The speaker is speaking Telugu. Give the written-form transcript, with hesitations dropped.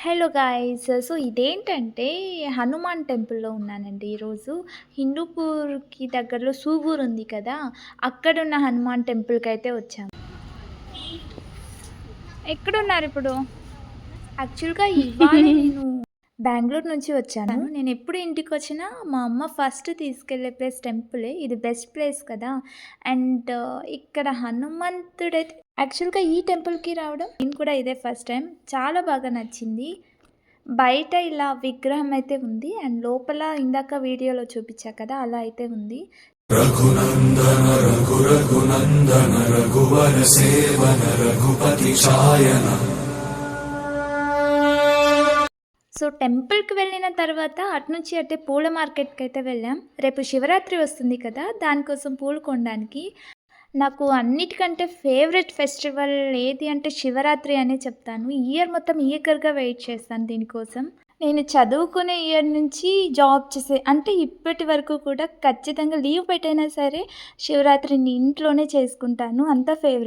Hello guys. సో, ఇదేంటంటే హనుమాన్ టెంపుల్‌లో ఉన్నానండి ఈరోజు. హిందూపూర్‌కి దగ్గరలో సూగూరు ఉంది కదా! అక్కడున్న హనుమాన్ టెంపుల్‌కైతే వచ్చాము. ఎక్కడున్నారిప్పుడు? యాక్చువల్‌గా ఇవాళే నేను బెంగుళూరు నుంచి వచ్చాను. నేనెప్పుడు ఇంటికొచ్చినా మా అమ్మ ఫస్ట్ తీసుకెళ్ళే ప్లేస్ టెంపులే. ఇది బెస్ట్ ప్లేస్ కదా! అండ్ ఇక్కడ హనుమంతుడైతే యాక్చువల్‌గా ఈ టెంపుల్‌కి రావడం నేను కూడా ఇదే ఫస్ట్ టైం. చాలా బాగా నచ్చింది. బయట ఇలా విగ్రహం అయితే ఉంది. అండ్ లోపల ఇందాక వీడియోలో చూపిచ్చా కదా! అలా అయితే ఉంది. రఘునందన రఘునందన రఘువర సేవన రఘుపతి ఛాయన. సో, టెంపుల్‌కి వెళ్ళిన తర్వాత అటునుంచి అటే పూల మార్కెట్‌కైతే వెళ్ళాం. రేపు శివరాత్రి వస్తుంది కదా! దానికోసం పూలు కొనడానికి. నాకు అన్నిటికంటే ఫేవరెట్ ఫెస్టివల్ ఏది అంటే శివరాత్రి అనే చెప్తాను. ఈ ఇయర్ మొత్తం ఈగర్‌గా వెయిట్ చేస్తాను దీనికోసం. నేను చదువుకునే ఇయర్ నుంచి జాబ్ చేసే అంటే ఇప్పటి వరకు కూడా ఖచ్చితంగా లీవ్ పెట్టైనా సరే శివరాత్రిని ఇంట్లోనే చేసుకుంటాను. అంత ఫేవరెట్.